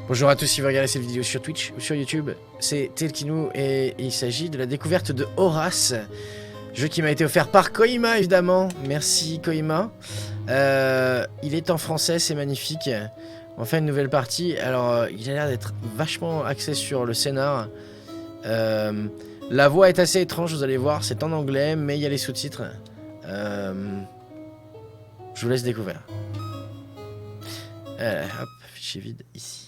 Bonjour à tous si vous regardez cette vidéo sur Twitch ou sur YouTube, c'est Telkinou et il s'agit de la découverte de Horace, jeu qui m'a été offert par Koima évidemment, merci Koima. Il est en français, c'est magnifique. On fait une nouvelle partie, alors il a l'air d'être vachement axé sur le scénar. La voix est assez étrange, vous allez voir, c'est en anglais mais il y a les sous-titres. Je vous laisse découvrir. Hop, fichier vide ici.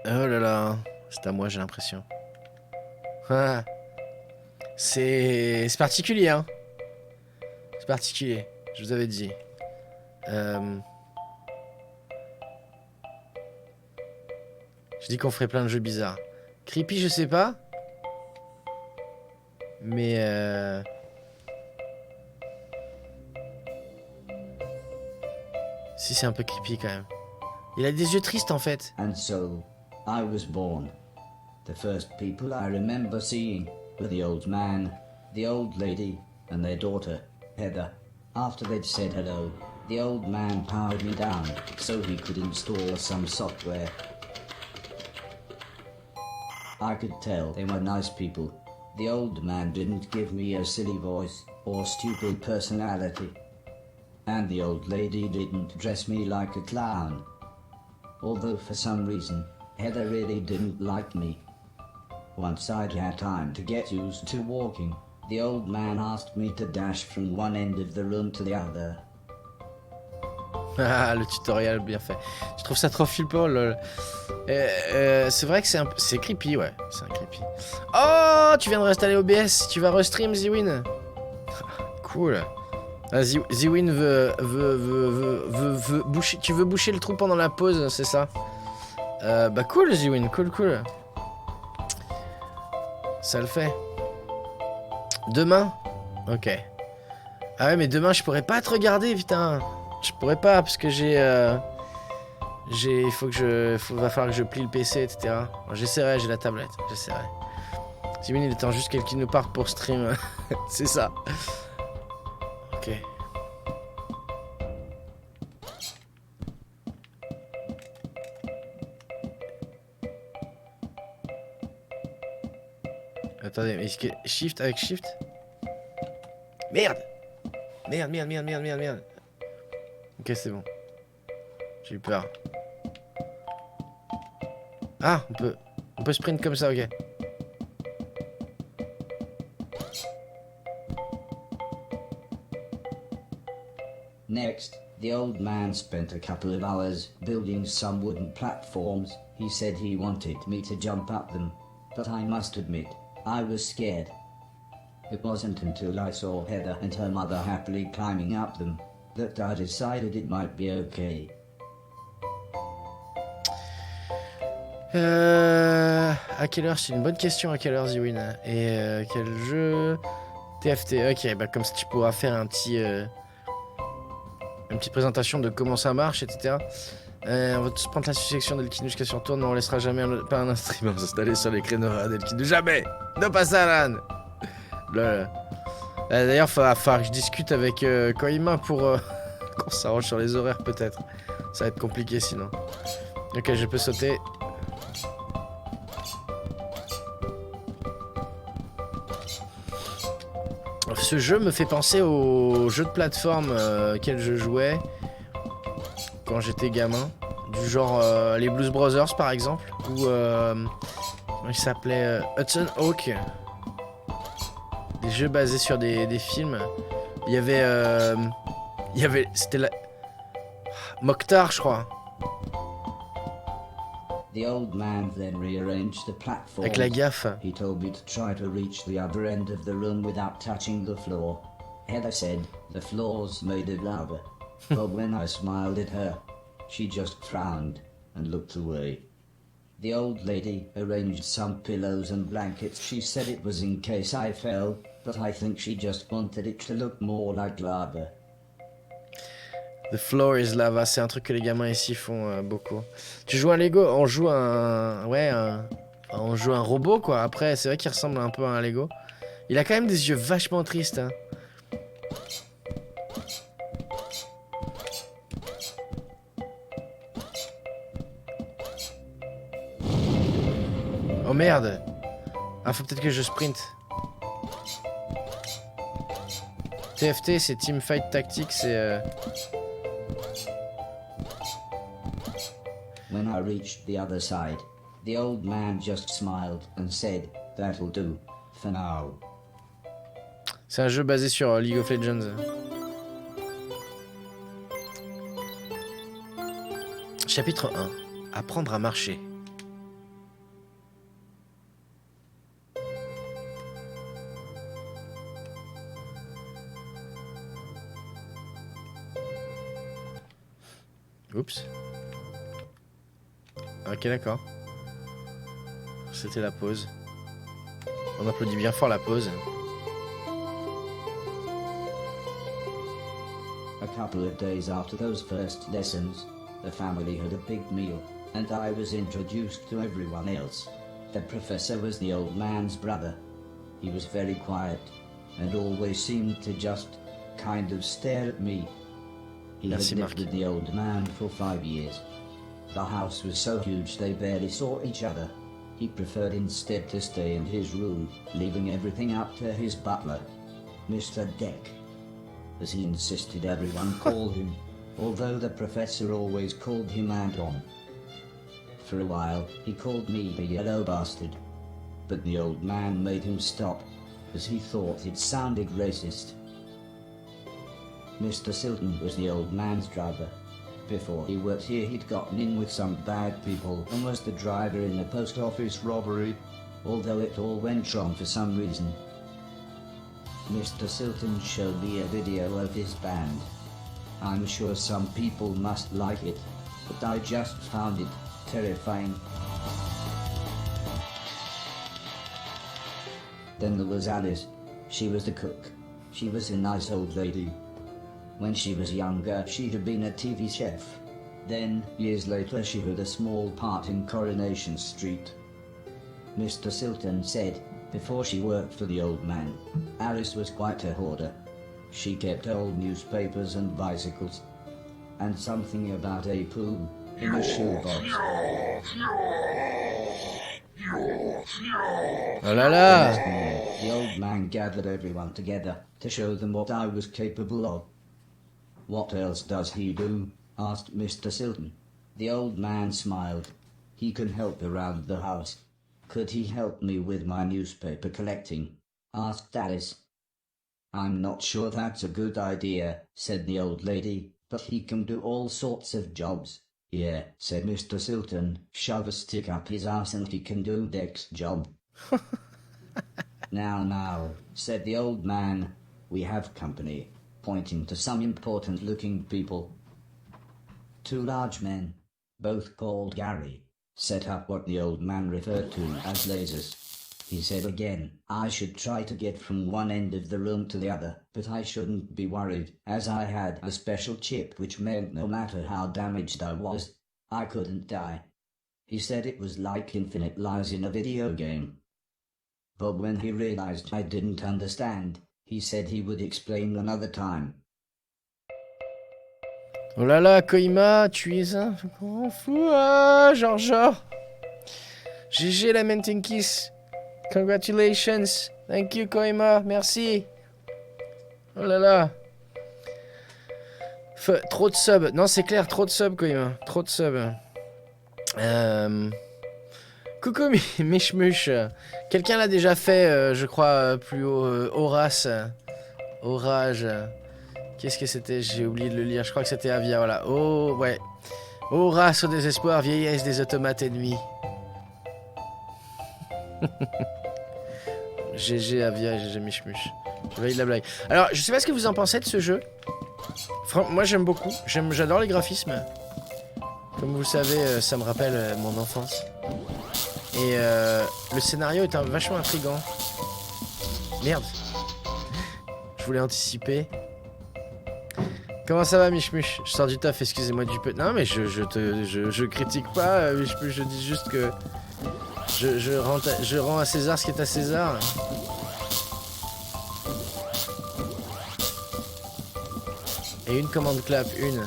Oh là là, c'est à moi j'ai l'impression. Ah, c'est particulier hein. C'est particulier, je vous avais dit. Je dis qu'on ferait plein de jeux bizarres. Creepy je sais pas. Mais si c'est un peu creepy quand même. Il a des yeux tristes en fait. And so, I was born. The first people I remember seeing were the old man, the old lady, and their daughter, Heather. After they'd said hello, the old man powered me down so he could install some software. I could tell they were nice people. The old man didn't give me a silly voice or stupid personality. And the old lady didn't dress me like a clown. Although for some reason, Heather really didn't like me. Once I'd had time to get used to walking, the old man asked me to dash from one end of the room to the other. Ah, le tutoriel bien fait. Je trouve ça trop flippant, lol. C'est vrai que c'est creepy, ouais. C'est un creepy. Oh, tu viens de réinstaller OBS. Tu vas restream, Ziwin. Cool. Ah, Ziwin veut boucher. Tu veux boucher le trou pendant la pause, c'est ça? Bah cool, Ziwin. Cool. Ça le fait. Demain? Ok. Ah ouais, mais demain, je pourrais pas te regarder, putain. Je pourrais pas, parce que va falloir que je plie le PC, etc. J'essaierai, j'ai la tablette, j'essaierai. Ziwin, il attend juste quelqu'un nous parte pour stream. C'est ça. Ok. Attendez, mais est-ce que... Shift avec Shift? Merde. Merde. Ok, c'est bon. J'ai eu peur. Ah, on peut... On peut sprint comme ça, ok. Next, the old man spent a couple of hours building some wooden platforms. He said he wanted me to jump up them, but I must admit, I was scared. It wasn't until I saw Heather and her mother happily climbing up them that I decided it might be okay. À quelle heure? C'est une bonne question. À quelle heure, Ziwin? Et quel jeu? TFT. Ok, bah comme ça tu pourras faire un petit, une petite présentation de comment ça marche, etc. On va tous prendre la succession d'Elkinu jusqu'à son tour. Non, on laissera jamais pas un streamer s'installer sur les créneaux d'Elkinu. Jamais. Ne pas ça, Lan. D'ailleurs, il va falloir que je discute avec Koima pour qu'on s'arrange sur les horaires, peut-être. Ça va être compliqué sinon. Ok, je peux sauter. Ce jeu me fait penser au jeu de plateforme auquel je jouais quand j'étais gamin. Du genre les Blues Brothers par exemple. Ou comment il s'appelait Hudson Hawk. Des jeux basés sur des films. Il y avait c'était la... Mokhtar, je crois. The old man then rearranged the platform. Avec la gaffe. He told me to try to reach the other end of the room without touching the floor. Heather said the floor's made of lava. But when I smiled at her, she just frowned and looked away. The old lady arranged some pillows and blankets. She said it was in case I fell, but I think she just wanted it to look more like lava. The floor is lava, c'est un truc que les gamins ici font beaucoup. Tu joues un Lego? On joue un... Ouais, on joue un robot, quoi. Après, c'est vrai qu'il ressemble un peu à un Lego. Il a quand même des yeux vachement tristes, hein. Oh merde! Ah, faut peut-être que je sprint. TFT, c'est Teamfight Tactics, c'est... When I reached the other side, the old man just smiled and said, "That'll do, for now." C'est un jeu basé sur League of Legends. Chapitre 1. Apprendre à marcher. Oups. Ok, d'accord. C'était la pause. On applaudit bien fort la pause. A couple of days after those first lessons, the family had a big meal, and I was introduced to everyone else. The professor was the old man's brother. He was very quiet, and always seemed to just kind of stare at me. He had lived with the old man for 5 years. The house was so huge they barely saw each other. He preferred instead to stay in his room, leaving everything up to his butler, Mr. Deck, as he insisted everyone call him, although the professor always called him Anton. For a while, he called me the yellow bastard, but the old man made him stop, as he thought it sounded racist. Mr. Silton was the old man's driver. Before he worked here, he'd gotten in with some bad people and was the driver in the post office robbery, although it all went wrong for some reason. Mr. Silton showed me a video of his band. I'm sure some people must like it, but I just found it terrifying. Then there was Alice. She was the cook. She was a nice old lady. When she was younger, she'd have been a TV chef. Then, years later, she had a small part in Coronation Street. Mr. Silton said, before she worked for the old man, Alice was quite a hoarder. She kept old newspapers and bicycles, and something about a poo in a shoebox. Oh la la! The old man gathered everyone together to show them what I was capable of. "What else does he do?" asked Mr. Silton. The old man smiled. "He can help around the house. Could he help me with my newspaper collecting? Asked Alice. I'm not sure that's a good idea, said the old lady, but he can do all sorts of jobs. Yeah, said Mr. Silton, shove a stick up his ass and he can do Deck's job. Now, said the old man, we have company, pointing to some important-looking people. 2 large men, both called Gary, set up what the old man referred to as lasers. He said again, I should try to get from one end of the room to the other, but I shouldn't be worried, as I had a special chip which meant no matter how damaged I was, I couldn't die. He said it was like infinite lives in a video game. But when he realized I didn't understand, he said he would explain another time. Oh là là, Koima, tu es un grand fou, ah, genre. GG la Mentenkis. Congratulations. Thank you, Koima. Merci. Oh là là. Trop de subs. Non, c'est clair, trop de subs, Koima. Trop de subs. Coucou, Michmuch. Quelqu'un l'a déjà fait, je crois, plus haut. Horace. Orage. Qu'est-ce que c'était? J'ai oublié de le lire. Je crois que c'était Avia, voilà. Oh, ouais. Horace au désespoir, vieillesse des automates ennemis. GG Avia et GG Michmuch. Je valide la blague. Alors, je sais pas ce que vous en pensez de ce jeu. Moi, j'aime beaucoup. J'adore les graphismes. Comme vous le savez, ça me rappelle mon enfance. Et le scénario est vachement intriguant. Merde. Je voulais anticiper. Comment ça va, Michmuch? Je sors du taf, excusez-moi du peu. Non, mais je critique pas, Michmuch, je dis juste que je rends à César ce qui est à César. Et une commande clap, une.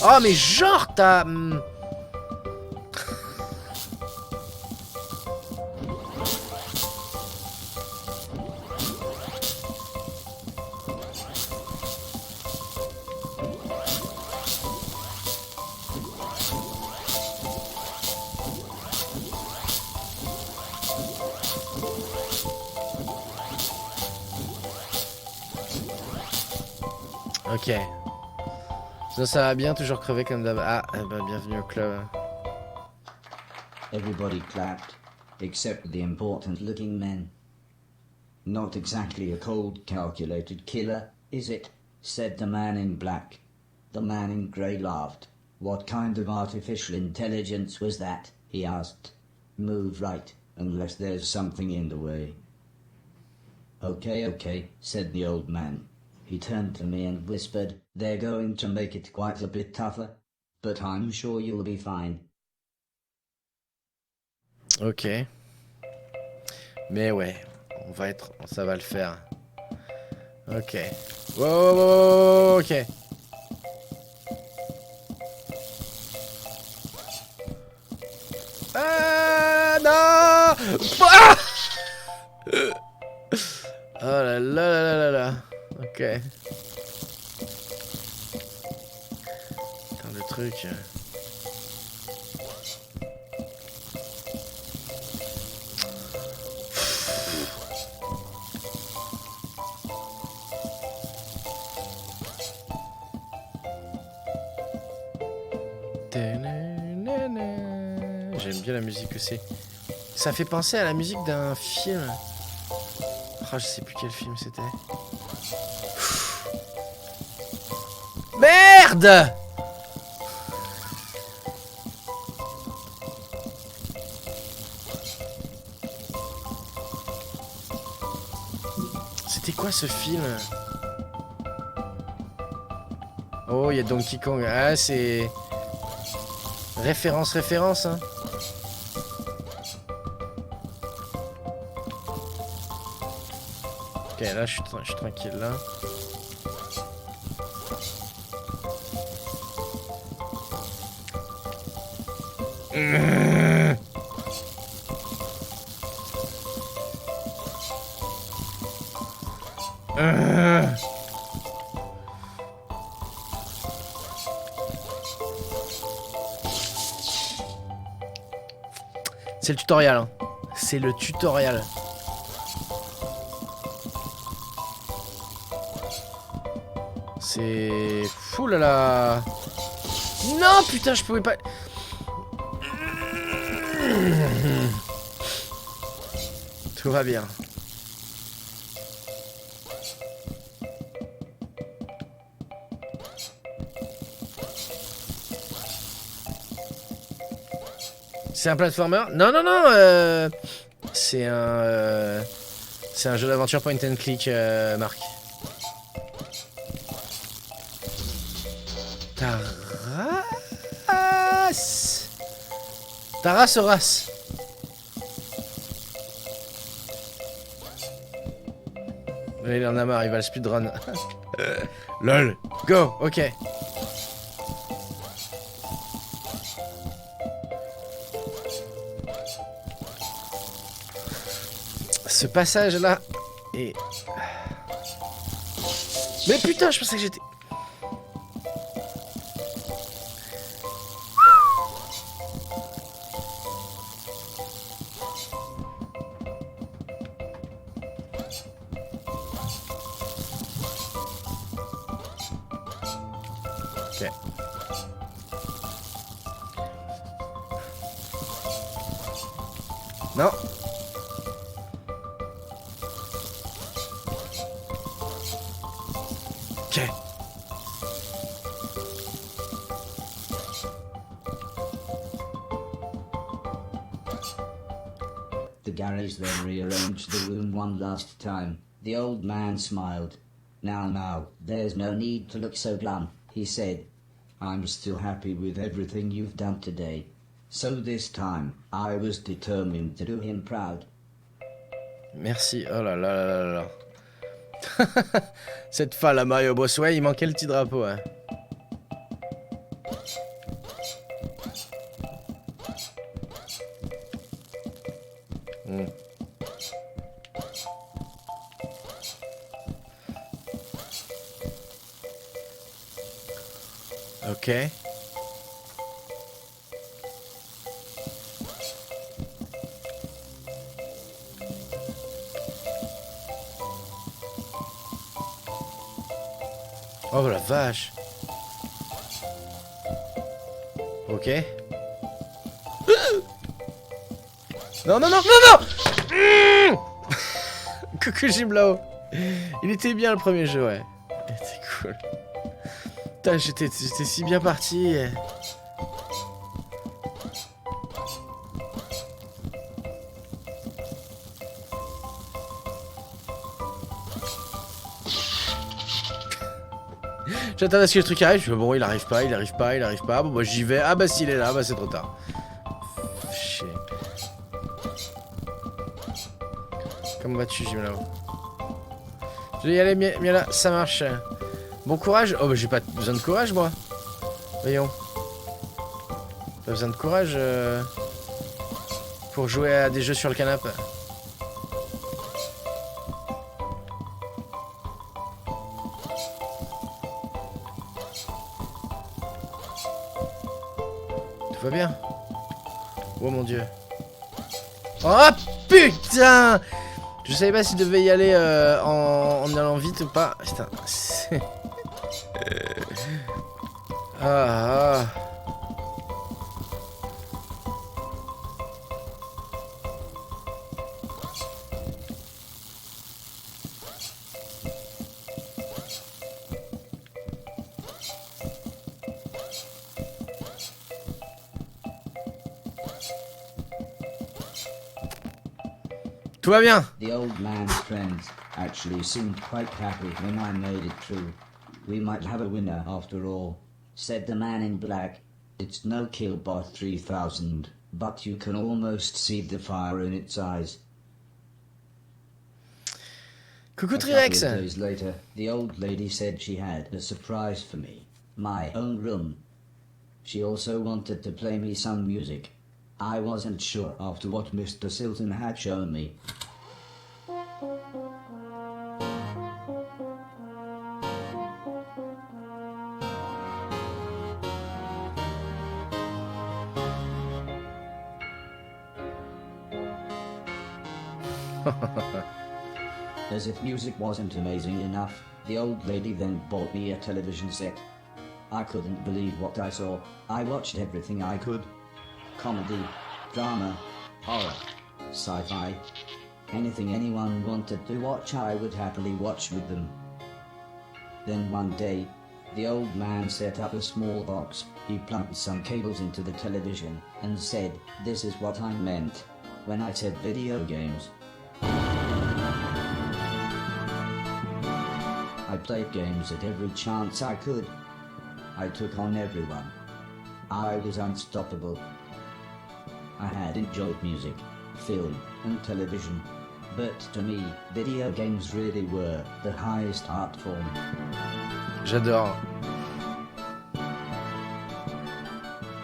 Oh, mais genre, t'as... Ok. Sinon ça va bien, toujours crever comme d'hab. Ah, bah, bienvenue au club. Everybody clapped, except the important-looking men. Not exactly a cold, calculated killer, is it? Said the man in black. The man in grey laughed. What kind of artificial intelligence was that? He asked. Move right, unless there's something in the way. Okay, said the old man. He turned to me and whispered, they're going to make it quite a bit tougher, but I'm sure you'll be fine. Ok. Mais ouais, ça va le faire. Ok. Wow, ok. Ah non. Ah oh là là là là là. Ok. Putain, le truc. J'aime bien la musique que c'est. Ça fait penser à la musique d'un film. Oh, je sais plus quel film c'était. Merde! C'était quoi ce film? Oh, il y a Donkey Kong. Ah, c'est... Référence, hein. Ok, là, je suis tranquille, là. C'est le tutoriel. Hein. C'est le tutoriel. C'est... Fou là là. Non, putain, je pouvais pas... Tout va bien. C'est un platformer? Non, non, non, c'est un jeu d'aventure point and click, Marc. Taras Horace. Il en a marre, il va le speedrun. LOL. Go, ok. Ce passage là est... Mais putain, je pensais que j'étais... Ok. Non. Ok. The garage then rearranged the room one last time. The old man smiled. Now, there's no need to look so glum, he said. I'm still happy with everything you've done today. So this time, I was determined to do him proud. Merci. Oh là là là là là. Cette fois là, Mario Bros. Ouais, il manquait le petit drapeau, hein. Mm. Ok. Oh la vache. Ok. Non, non, non, non, non. Coucou Jimlao. Il était bien le premier jeu, ouais. Il était cool. Putain, j'étais si bien parti. J'attendais à ce que le truc arrive, je fais bon, il arrive pas, il arrive pas, il arrive pas. Bon, bah j'y vais. Ah bah s'il est là, bah c'est trop tard. Chier. Comment vas-tu, Jimlao? Je vais y aller, Miala, ça marche. Bon courage. Oh bah j'ai pas besoin de courage, moi. Voyons. Pas besoin de courage pour jouer à des jeux sur le canapé. Tout va bien. Oh mon dieu. Oh putain! Je savais pas s'il devait y aller en allant vite ou pas. Putain. Ah. Tout va bien. The old man's friends actually seemed quite happy when I made it through. We might have a winner after all, said the man in black. It's no Killbot 3000, but you can almost see the fire in its eyes. Coucou A couple Trirex. of days later, the old lady said she had a surprise for me. My own room. She also wanted to play me some music. I wasn't sure after what Mr. Silton had shown me. As if music wasn't amazing enough, the old lady then bought me a television set. I couldn't believe what I saw. I watched everything I could. Comedy, drama, horror, sci-fi. Anything anyone wanted to watch I would happily watch with them. Then one day, the old man set up a small box. He plugged some cables into the television and said, "This is what I meant when I said video games." I played games at every chance I could. I took on everyone. I was unstoppable. I had enjoyed music, film, and television. But to me, video games really were the highest art form. J'adore.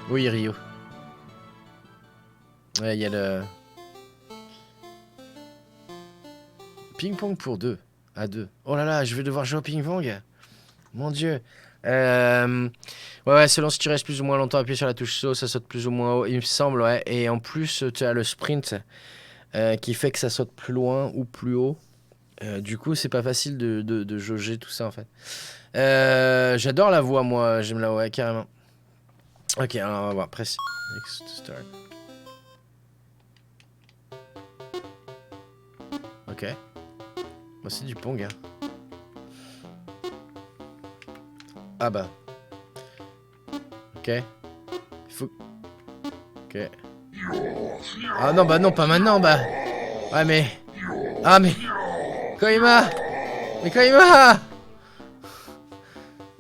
Oui, Rio. Ouais, il y a le... Ping-pong pour 2. À 2. Oh là là, je vais devoir jouer au ping-pong. Mon dieu. Ouais, selon si tu restes plus ou moins longtemps appuyé sur la touche saut, ça saute plus ou moins haut, il me semble, ouais. Et en plus, tu as le sprint qui fait que ça saute plus loin ou plus haut. Du coup, c'est pas facile de jauger tout ça, en fait. J'adore la voix, moi. J'aime la voix, carrément. Ok, alors on va voir. Press Next start. Ok. Moi, c'est du pong, hein. Ah bah. Ok. Il faut... Ok. Ah non, bah non, pas maintenant, bah. Ouais, mais... Ah, mais... Koima! Mais Koima!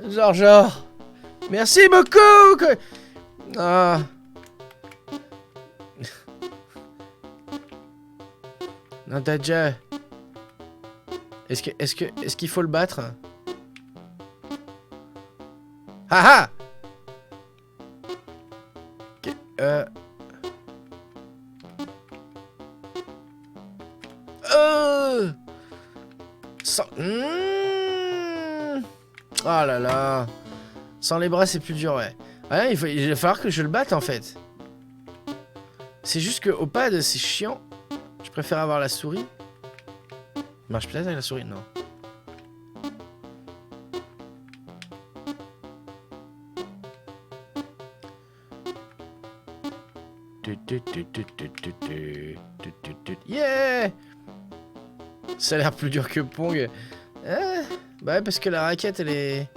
Genre... Merci beaucoup! Ah... Non, t'as déjà... Est-ce qu'il faut le battre? Ah ah! Ok, Sans... Oh là là. Sans les bras, c'est plus dur, ouais. Ouais, il va falloir que je le batte, en fait. C'est juste que au pad, c'est chiant. Je préfère avoir la souris. Marche peut-être avec la souris? Non. Yeah! Ça a l'air plus dur que Pong. Bah ouais, parce que la raquette, elle est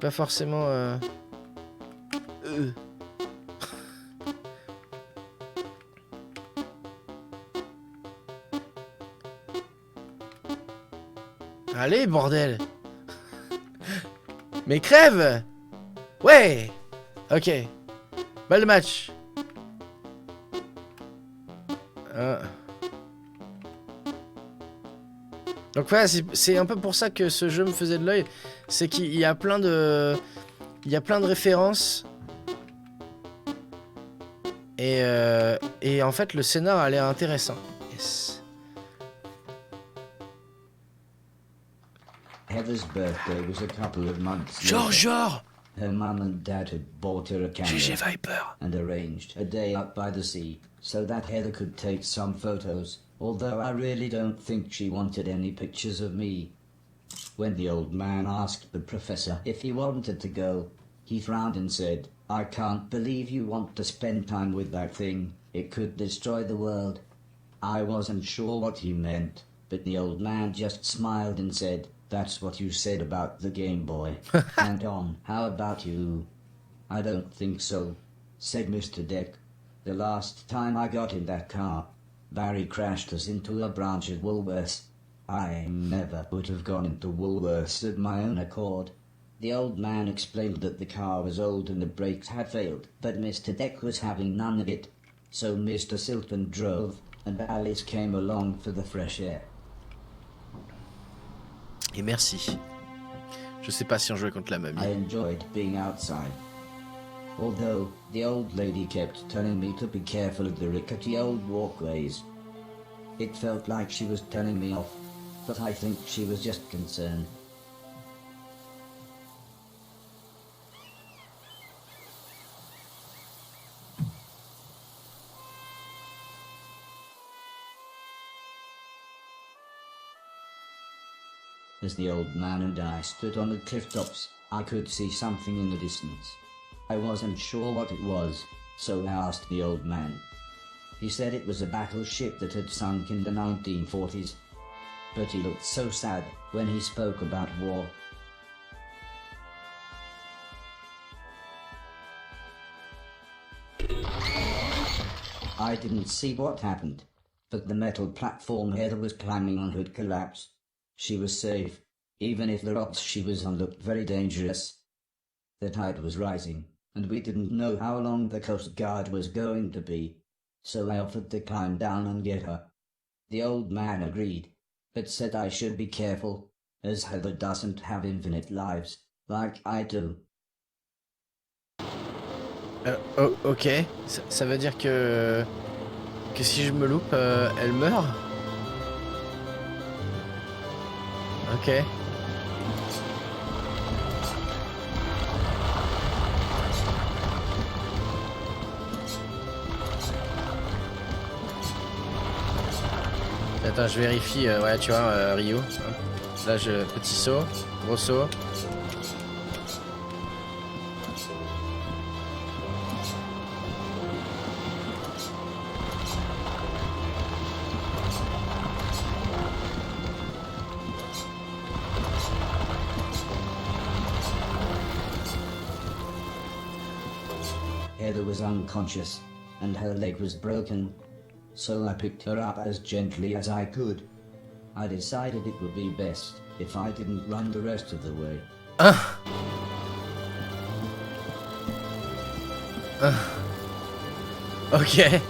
pas forcément... Allez, bordel! Mais crève! Ouais! Ok. Balle de match. Donc voilà, c'est un peu pour ça que ce jeu me faisait de l'œil. C'est qu'il y a plein de... Il y a plein de références. Et en fait, le scénar a l'air intéressant. Yes. Heather's birthday was a couple of months Genre Her mum and dad had bought her a camera GG Viper. and arranged a day up by the sea so that Heather could take some photos, although I really don't think she wanted any pictures of me. When the old man asked the professor if he wanted to go, he frowned and said, "I can't believe you want to spend time with that thing. It could destroy the world." I wasn't sure what he meant, but the old man just smiled and said, "That's what you said about the Game Boy." And on, "How about you?" "I don't think so," said Mr. Deck. "The last time I got in that car, Barry crashed us into a branch at Woolworths. I never would have gone into Woolworths of my own accord." The old man explained that the car was old and the brakes had failed, but Mr. Deck was having none of it. So Mr. Silton drove, and Alice came along for the fresh air. Et merci. Je sais pas si on jouait contre la mamie. I enjoyed being outside. Although, the old lady kept telling me to be careful of the rickety old walkways. It felt like she was telling me off, but I think she was just concerned. As the old man and I stood on the cliff tops, I could see something in the distance. I wasn't sure what it was, so I asked the old man. He said it was a battleship that had sunk in the 1940s. But he looked so sad when he spoke about war. I didn't see what happened, but the metal platform Heather was climbing on had collapsed. She was safe, even if the rocks she was on looked very dangerous. The tide was rising, and we didn't know how long the Coast Guard was going to be, so I offered to climb down and get her. The old man agreed, but said I should be careful, as Heather doesn't have infinite lives, like I do. Oh, ok. Ça veut dire que si je me loupe, elle meurt? Ok. Attends, je vérifie. Ouais, tu vois, Rio. Là, petit saut, gros saut. Heather was unconscious, and her leg was broken, so I picked her up as gently as I could. I decided it would be best if I didn't run the rest of the way. Ok.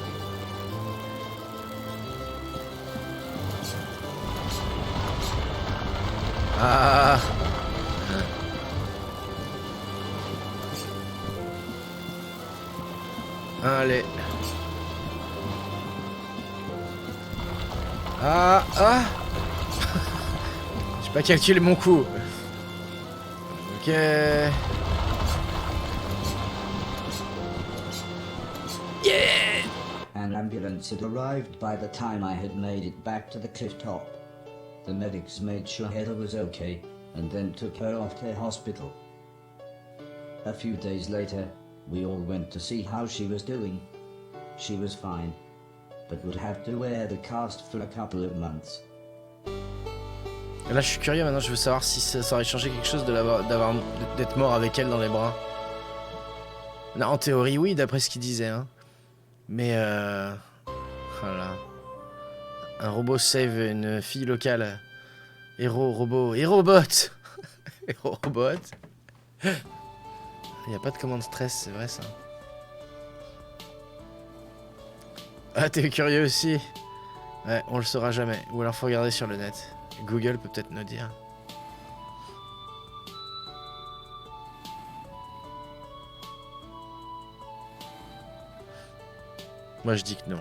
Ah. Allez. Ah. J'ai pas calculé mon coup. Ok. Yeah. An ambulance had arrived by the time I had made it back to the cliff top. The medics made sure Heather was okay, and then took her off to hospital. A few days later, we all went to see how she was doing. She was fine, but would have to wear the cast for a couple of months. Là, je suis curieux maintenant. Je veux savoir si ça aurait changé quelque chose d'être mort avec elle dans les bras. Non, en théorie, oui, d'après ce qu'il disait. Hein. Mais voilà. Un robot save une fille locale. Héros robot. Hérobot. Héros robot. Il n'y a pas de commande stress, c'est vrai ça. Ah, t'es curieux aussi? Ouais, on le saura jamais. Ou alors faut regarder sur le net. Google peut peut-être nous dire. Moi je dis que non.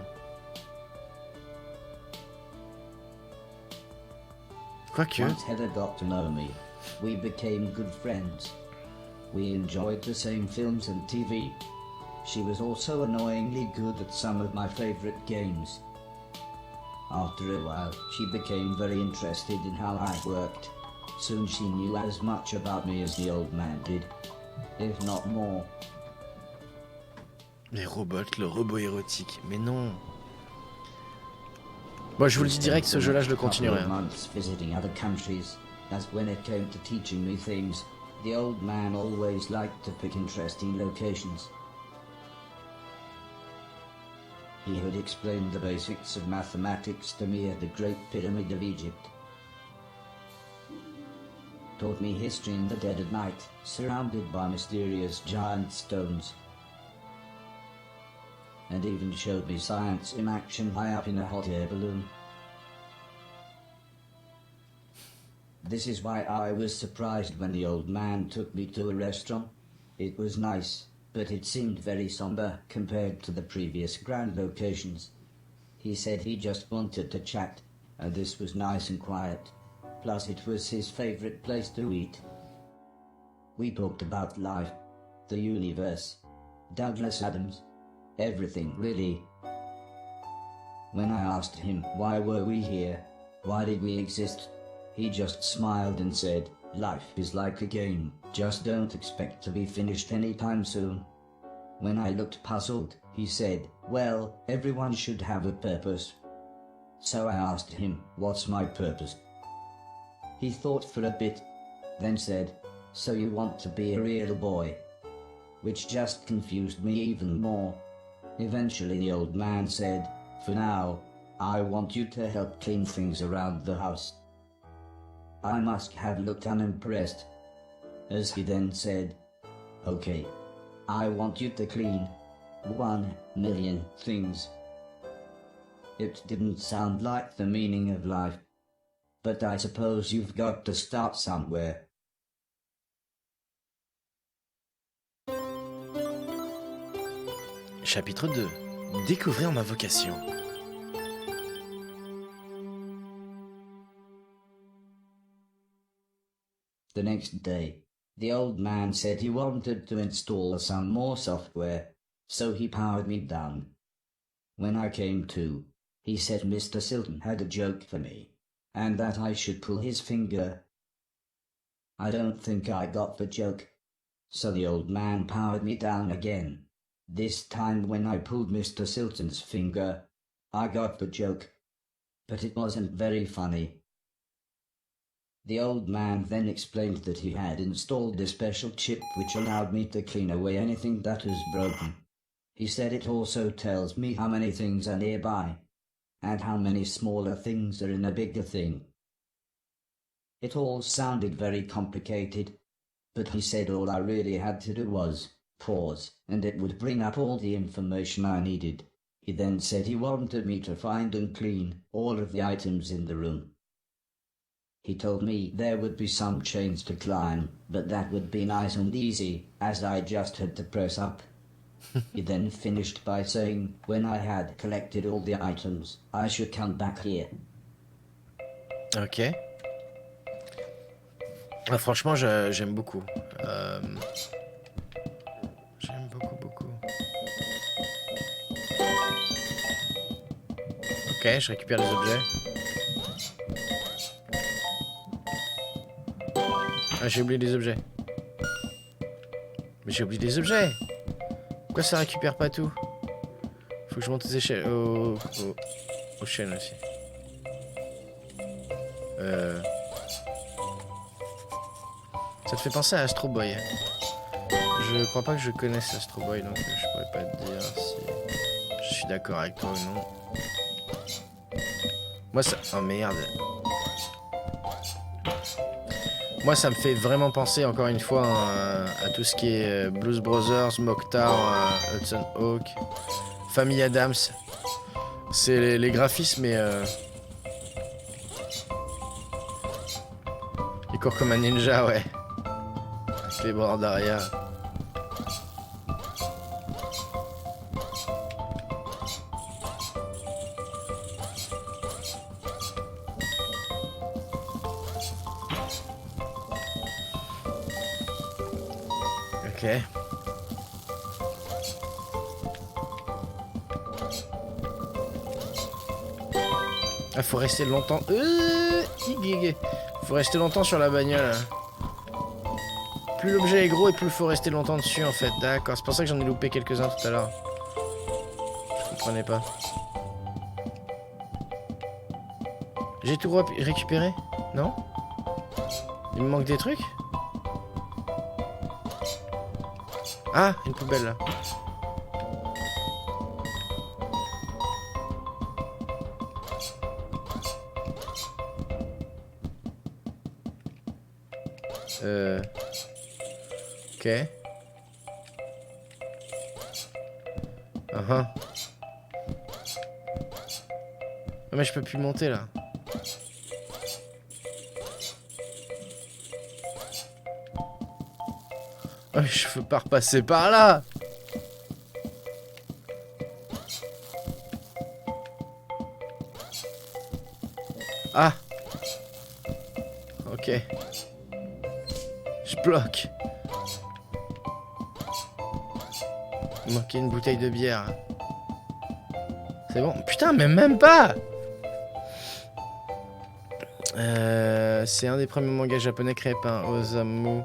Quoique. Once Heather got to know me, we became good friends. We enjoyed the same films and TV. She was also annoyingly good at some of my favorite games. After a while, she became very interested in how I worked. Soon she knew as much about me as the old man did, if not more. Les robots, le robot érotique. Mais non. Moi, je vous le dis direct, ce jeu-là, je le continuerai. Visiting other countries, as when it came to teaching me things, the old man always liked to pick interesting locations. He had explained the basics of mathematics to me at the Great Pyramid of Egypt. Taught me history in the dead of night, surrounded by mysterious giant stones. And even showed me science in action high up in a hot air balloon. This is why I was surprised when the old man took me to a restaurant. It was nice, but it seemed very somber compared to the previous grand locations. He said he just wanted to chat, and this was nice and quiet. Plus it was his favorite place to eat. We talked about life, the universe, Douglas Adams, everything really. When I asked him why were we here, why did we exist, He just smiled and said, "Life is like a game, just don't expect to be finished anytime soon." When I looked puzzled, he said, "Well, everyone should have a purpose." So I asked him, "What's my purpose?" He thought for a bit, then said, "So you want to be a real boy?" Which just confused me even more. Eventually the old man said, "For now, I want you to help clean things around the house." I must have looked unimpressed, as he then said, "Okay, I want you to clean 1,000,000 things." It didn't sound like the meaning of life, but I suppose you've got to start somewhere. Chapitre 2. Découvrir ma vocation. The next day, the old man said he wanted to install some more software, so he powered me down. When I came to, he said Mr. Silton had a joke for me, and that I should pull his finger. I don't think I got the joke, so the old man powered me down again. This time when I pulled Mr. Silton's finger, I got the joke, but it wasn't very funny. The old man then explained that he had installed a special chip which allowed me to clean away anything that was broken. He said it also tells me how many things are nearby, and how many smaller things are in a bigger thing. It all sounded very complicated, but he said all I really had to do was pause, and it would bring up all the information I needed. He then said he wanted me to find and clean all of the items in the room. He told me there would be some chains to climb, but that would be nice and easy, as I just had to press up. He then finished by saying, when I had collected all the items, I should come back here. Ok. Ah, franchement, j'aime beaucoup. J'aime beaucoup. Ok, je récupère les objets. Ah, j'ai oublié les objets. Mais j'ai oublié les objets. Pourquoi ça récupère pas tout? Faut que je monte aux échelles. Aux chaînes aussi. Ça te fait penser à Astro Boy. Je crois pas que je connaisse Astro Boy, donc je pourrais pas te dire si je suis d'accord avec toi ou non. Moi ça... Oh merde. Moi ça me fait vraiment penser encore une fois à tout ce qui est Blues Brothers, Mokhtar, Hudson Hawk, Famille Adams. C'est les graphismes et... Il court comme un ninja, ouais. Avec les bras d'arrière. Ok. Ah, faut rester longtemps. Faut rester longtemps sur la bagnole. Plus l'objet est gros et plus il faut rester longtemps dessus en fait. D'accord, c'est pour ça que j'en ai loupé quelques-uns tout à l'heure. Je comprenais pas. J'ai tout récupéré? Non? Il me manque des trucs? Ah, une poubelle là. Ok. Ah, mais je peux plus monter là. Oh, je peux pas repasser par là. Ah. Ok. Je bloque. Il manquait une bouteille de bière. C'est bon. Putain, mais même pas. C'est un des premiers mangas japonais créés par Osamu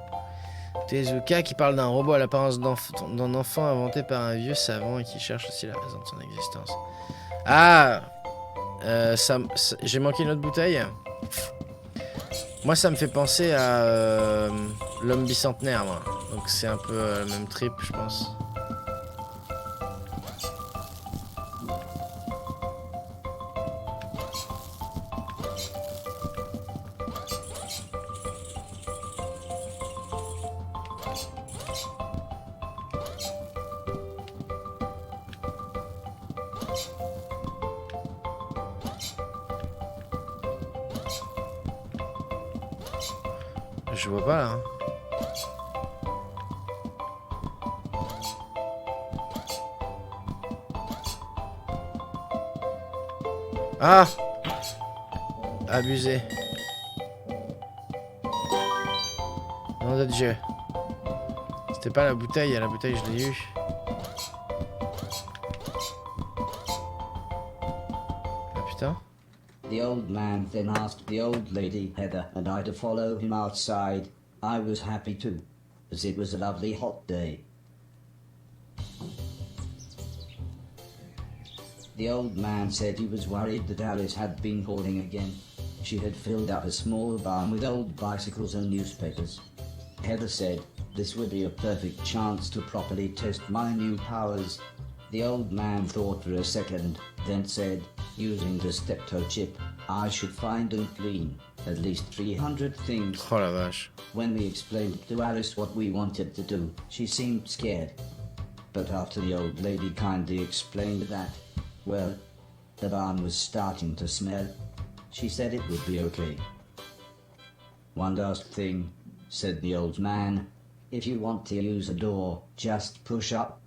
Tezuka qui parle d'un robot à l'apparence d'un enfant inventé par un vieux savant et qui cherche aussi la raison de son existence. Ah j'ai manqué une autre bouteille. Moi, ça me fait penser à l'homme bicentenaire, moi. Donc c'est un peu le même trip, je pense. Je vois pas là. Hein. Ah! Abusé. Nom de Dieu. C'était pas la bouteille je l'ai eu. Ah putain. The old man then asked the old lady Heather and I to follow him outside. I was happy too, as it was a lovely hot day. The old man said he was worried that Alice had been calling again. She had filled up a small barn with old bicycles and newspapers. Heather said this would be a perfect chance to properly test my new powers. The old man thought for a second, then said, using the steptoe chip, I should find and clean at least 300 things. Oh la vache. When we explained to Alice what we wanted to do, she seemed scared. But after the old lady kindly explained that, well, the barn was starting to smell, she said it would be okay. One last thing, said the old man. If you want to use a door, just push up.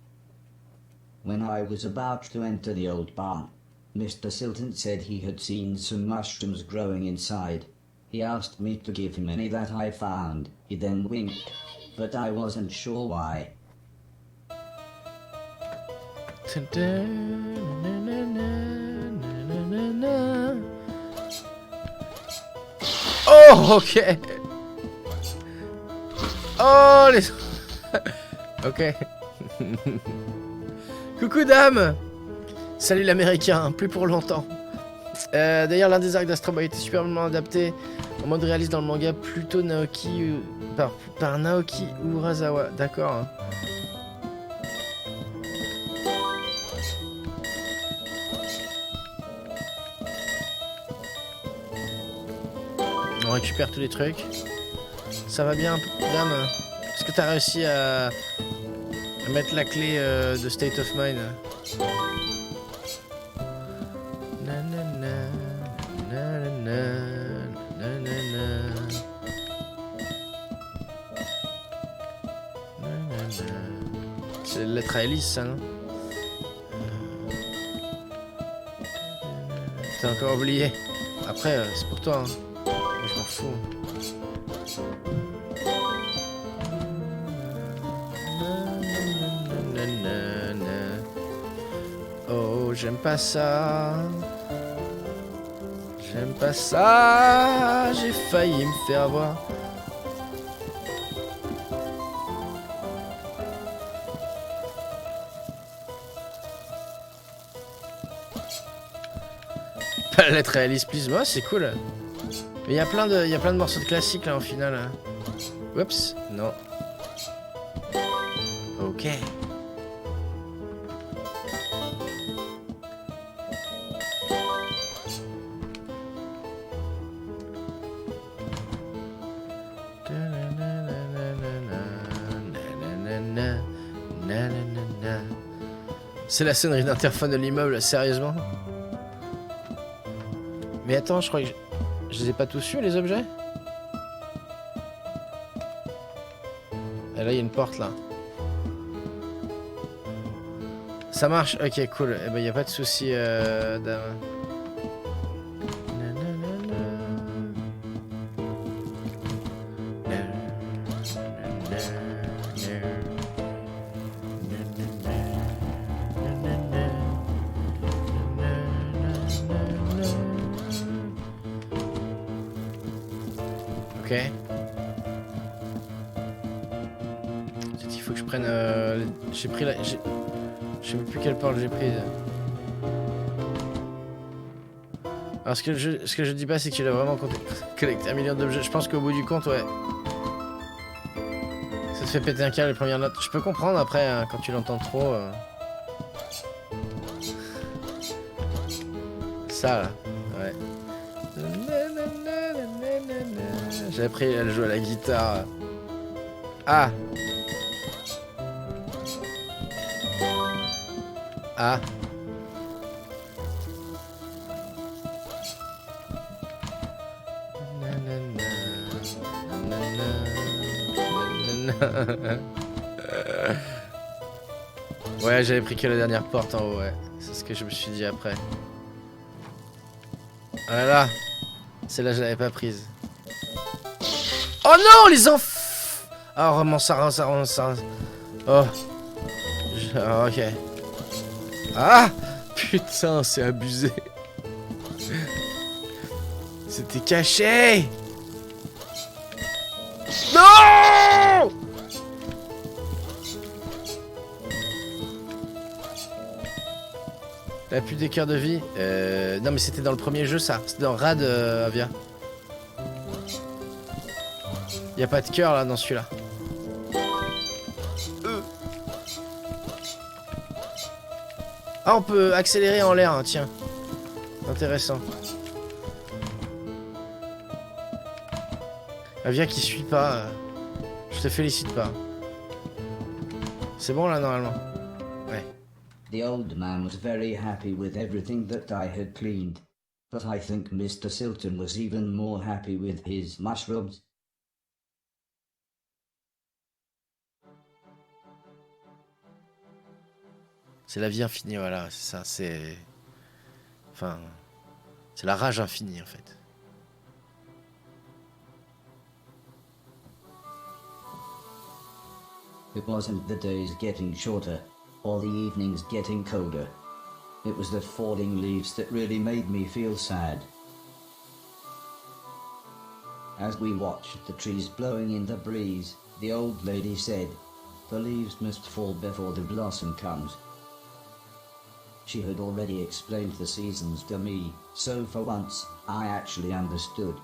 When I was about to enter the old barn, Mr. Silton said he had seen some mushrooms growing inside. He asked me to give him any that I found. He then winked, but I wasn't sure why. Oh, ok. Oh, les... ok. Coucou, dame. Salut l'américain, plus pour longtemps. D'ailleurs, l'un des arcs d'Astro Boy était superbement adapté en mode réaliste dans le manga, plutôt Naoki par Naoki Urasawa. D'accord. Hein. On récupère tous les trucs. Ça va bien, dame? Est-ce que t'as réussi à mettre la clé de State of Mind? C'est la lettre à Alice, ça, non? T'as encore oublié. Après, c'est pour toi, hein. Je m'en fous. Oh, j'aime pas ça. J'aime pas ça. J'ai failli me faire avoir. Pas la lettre réaliste plus. Moi, c'est cool. Mais il y a plein de morceaux de classiques là en finale. Hein. Oups, non. Ok. C'est la sonnerie d'interphone de l'immeuble, sérieusement? Mais attends, je crois que je les ai pas tous eus, les objets? Et là, il y a une porte, là. Ça marche? Ok, cool. Eh ben, il n'y a pas de souci, dame. Ok. Peut-être qu'il faut que je prenne... J'ai pris la... Je sais même plus quelle porte j'ai prise. Alors ce que je dis pas, c'est que tu l'as vraiment collecté 1 million d'objets. Je pense qu'au bout du compte, ouais. Ça te fait péter un câble les premières notes. Je peux comprendre après, hein, quand tu l'entends trop. Ça là, ouais. J'ai appris à jouer à la guitare. Ah. Ah. Ouais, j'avais pris que la dernière porte en haut, ouais. C'est ce que je me suis dit après. Voilà. Celle-là, je l'avais pas prise. Oh non, les enfants. Ah, vraiment, ça. Oh. Ok. Ah. Putain, c'est abusé. C'était caché. Non. T'as plus des cœurs de vie. Non mais c'était dans le premier jeu ça. C'était dans Rad Avia. Y a pas de cœur là dans celui-là. Ah on peut accélérer en l'air hein, tiens. Intéressant. Avia qui suit pas. Je te félicite pas. C'est bon là normalement. Ouais. The old man was very happy with everything that I had cleaned, but I think Mr. Silton was even more happy with his mushrooms. C'est la vie infinie, voilà, c'est ça, c'est... Enfin... C'est la rage infinie, en fait. It wasn't the days getting shorter, or the evenings getting colder. It was the falling leaves that really made me feel sad. As we watched the trees blowing in the breeze, the old lady said, "The leaves must fall before the blossom comes." She had already explained the seasons to me, so for once, I actually understood.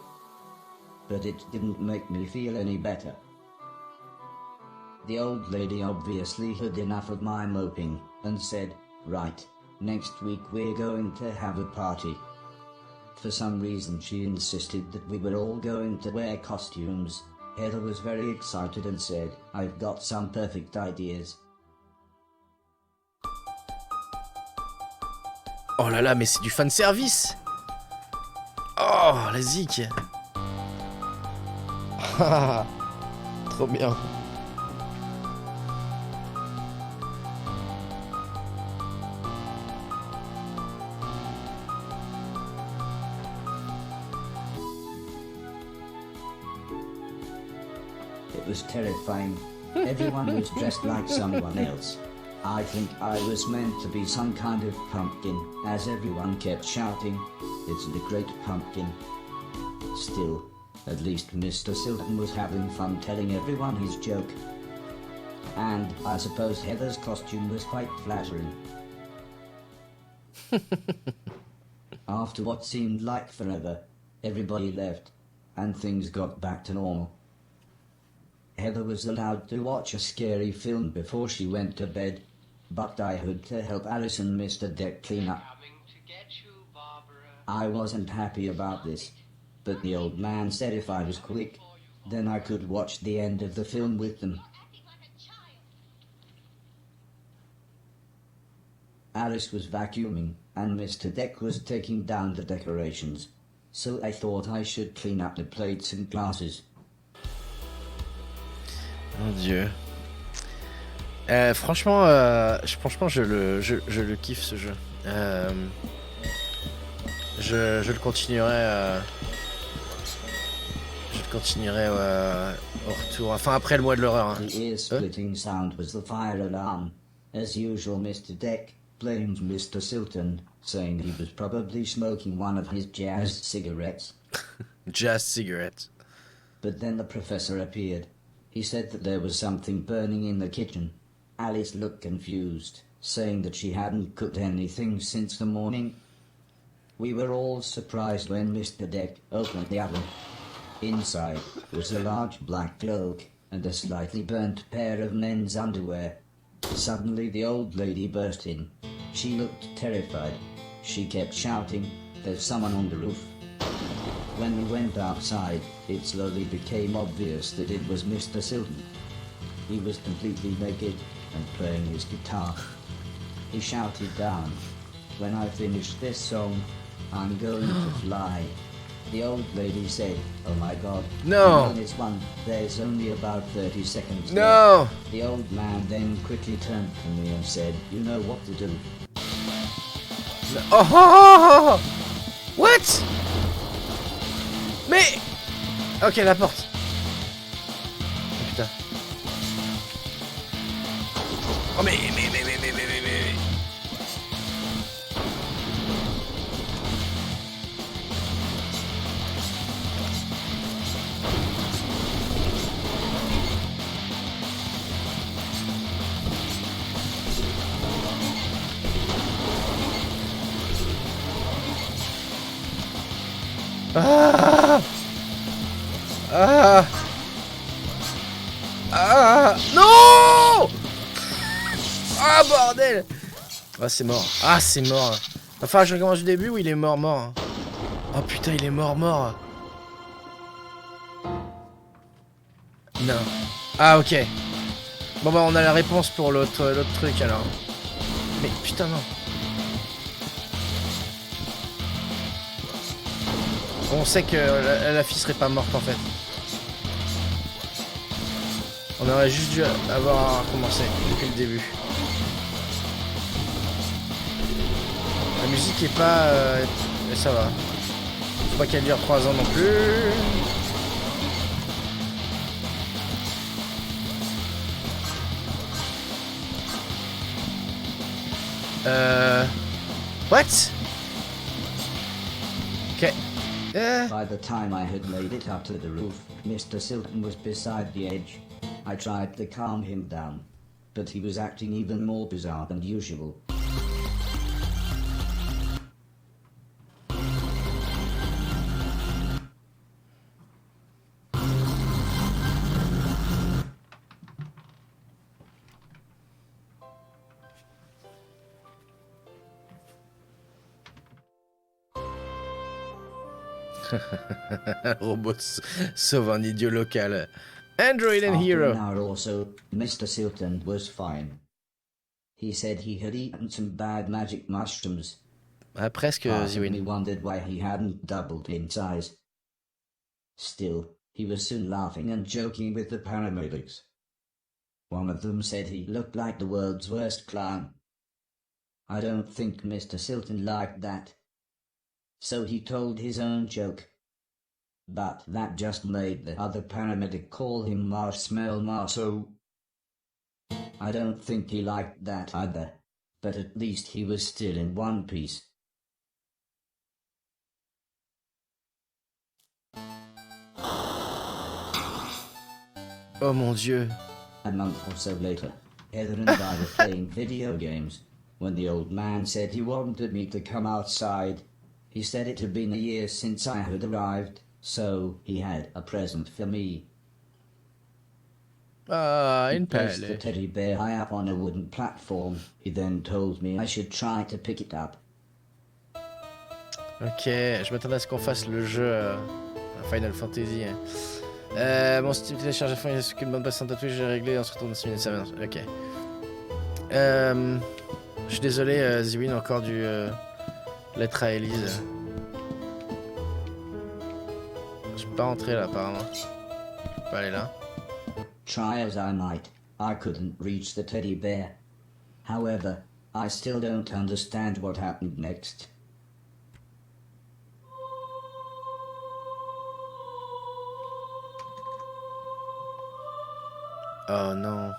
But it didn't make me feel any better. The old lady obviously had enough of my moping, and said, "Right, next week we're going to have a party." For some reason she insisted that we were all going to wear costumes. Heather was very excited and said, "I've got some perfect ideas." Oh là là, mais c'est du fan service. Oh, la zik. Trop bien. It was terrifying. Everyone was dressed like someone else. I think I was meant to be some kind of pumpkin, as everyone kept shouting, "It's the great pumpkin." Still, at least Mr. Silton was having fun telling everyone his joke. And I suppose Heather's costume was quite flattering. After what seemed like forever, everybody left, and things got back to normal. Heather was allowed to watch a scary film before she went to bed, but I had to help Alice and Mr. Deck clean up. I wasn't happy about this, but the old man said if I was quick, then I could watch the end of the film with them. Alice was vacuuming, and Mr. Deck was taking down the decorations, so I thought I should clean up the plates and glasses. Mon Dieu. Franchement, je le kiffe ce jeu. Je le continuerai. Je le continuerai au retour. Enfin, après le mois de l'horreur. Hein. The ear-splitting sound was the fire alarm. As usual, Mr. Deck blamed Mr. Silton, saying he was probably smoking one of his jazz cigarettes. Jazz cigarette. But then the professor appeared. He said that there was something burning in the kitchen. Alice looked confused, saying that she hadn't cooked anything since the morning. We were all surprised when Mr. Deck opened the oven. Inside was a large black cloak and a slightly burnt pair of men's underwear. Suddenly the old lady burst in. She looked terrified. She kept shouting, "There's someone on the roof." When we went outside, it slowly became obvious that it was Mr. Silton. He was completely naked and playing his guitar. He shouted down, "When I finish this song, I'm going to fly." The old lady said, "Oh my God." No. On this one, there's only about 30 seconds No. left. The old man then quickly turned to me and said, "You know what to do." Oh, oh, oh, oh. What? Mais... Ok, la porte. Oh, putain. Oh mais... Ah! Ah! Ah! Non! Ah bordel! Ah c'est mort. Ah c'est mort. Enfin je recommence du début ou il est mort. Oh putain il est mort. Non. Ah ok. Bon bah on a la réponse pour l'autre truc alors. Mais putain non. On sait que la fille serait pas morte en fait. On aurait juste dû avoir recommencé depuis le début. La musique est pas... mais ça va. Faut pas qu'elle dure 3 ans non plus. What? Ok. By the time I had made it up to the roof, Mr. Silton was beside the edge. I tried to calm him down, but he was acting even more bizarre than usual. Robot sauve un idiot local. Android and After Hero. an hour or so, Mr. Silton was fine. He said he had eaten some bad magic mushrooms. Ah, presque, Part of Ziwin. me wondered why he hadn't doubled in size. Still, he was soon laughing and joking with the paramedics. One of them said he looked like the world's worst clown. I don't think Mr. Silton liked that. So he told his own joke. But that just made the other paramedic call him Marshmallow Marceau. I don't think he liked that either, but at least he was still in one piece. Oh mon dieu. A month or so later, Heather and I were playing video games when the old man said he wanted me to come outside. He said it had been a year since I had arrived, so he had a present for me. Ah, He une placed the pelle. teddy bear high up on a wooden platform. He then told me I should try to pick it up. Ok, je m'attendais à ce qu'on fasse le jeu Final Fantasy. Bon, si tu télécharges à fond, il reste qu'une bande passante à Twitch, j'ai réglé, on se retourne dans 6 minutes, ça va. Ok. Je suis désolé, Ziwin, encore du lettre à Elise. Je peux pas rentrer là, apparemment. Je peux pas aller là. Try as I might, I couldn't reach the teddy bear. However, I still don't understand what happened next. Oh non.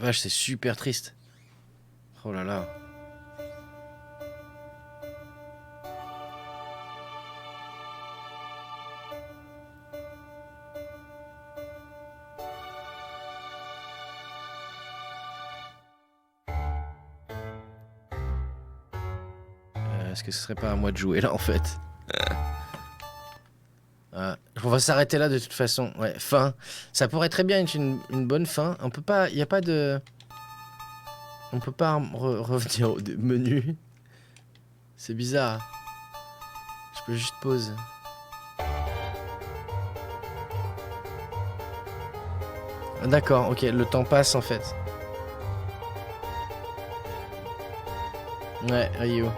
Vache, c'est super triste. Oh là là. Est-ce que ce serait pas à moi de jouer là en fait? On va s'arrêter là de toute façon. Ouais, fin. Ça pourrait très bien être une bonne fin. On peut pas. Il n'y a pas de. On peut pas revenir au menu. C'est bizarre. Je peux juste pause. D'accord, ok, le temps passe en fait. Ouais, Rio.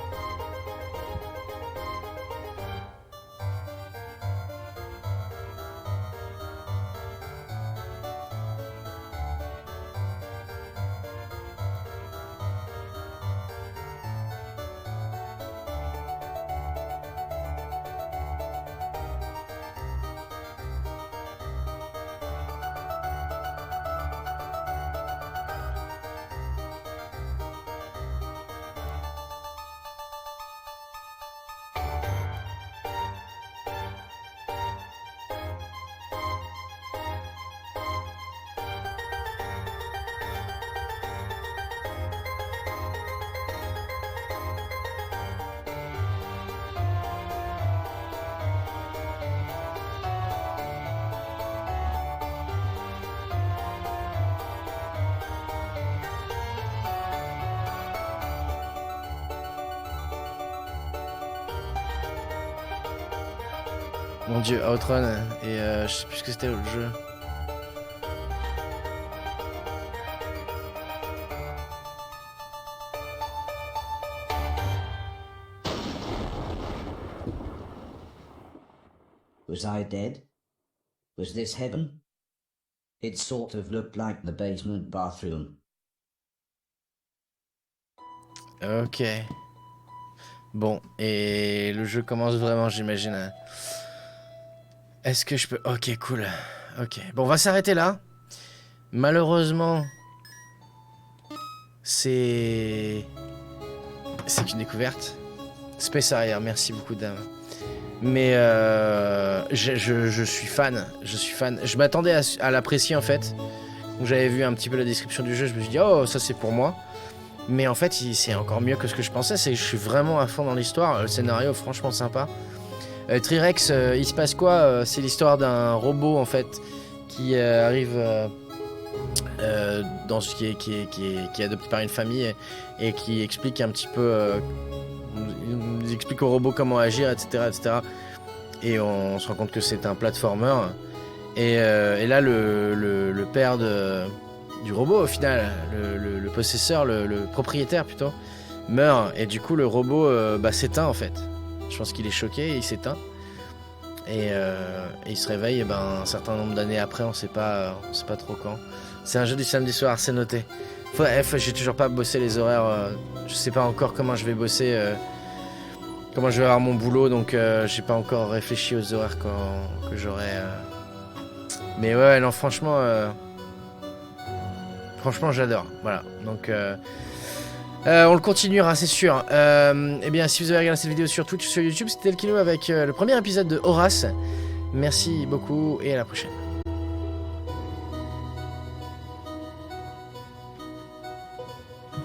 Mon dieu, Outrun, et je sais plus ce que c'était l'autre jeu. Was I dead? Was this heaven? It sort of looked like the basement bathroom. Ok. Bon, et le jeu commence vraiment, j'imagine. Est-ce que je peux... Ok, cool. Ok. Bon, on va s'arrêter là. Malheureusement, c'est une découverte. Space Harrier, merci beaucoup, dame. Mais je suis fan. Je suis fan. Je m'attendais à l'apprécier, en fait. J'avais vu un petit peu la description du jeu. Je me suis dit, oh, ça, c'est pour moi. Mais en fait, c'est encore mieux que ce que je pensais. Je suis vraiment à fond dans l'histoire. Le scénario, franchement, sympa. Trirex, il se passe quoi? C'est l'histoire d'un robot, en fait, qui arrive dans ce qui est adopté par une famille et qui explique un petit peu... il explique au robot comment agir, etc., etc. Et on se rend compte que c'est un platformer. Et là, le père du robot, au final, le possesseur, le propriétaire plutôt, meurt. Et du coup, le robot s'éteint en fait. Je pense qu'il est choqué et il s'éteint. Et il se réveille un certain nombre d'années après, on sait pas trop quand. C'est un jeu du samedi soir, c'est noté. J'ai toujours pas bossé les horaires. Je sais pas encore comment je vais bosser. Comment je vais avoir mon boulot, donc j'ai pas encore réfléchi aux horaires que j'aurai. Mais ouais, non, franchement, j'adore. Voilà, donc on le continuera, c'est sûr. Eh bien, si vous avez regardé cette vidéo sur Twitch ou sur YouTube, c'était le Kilo avec le premier épisode de Horace. Merci beaucoup et à la prochaine.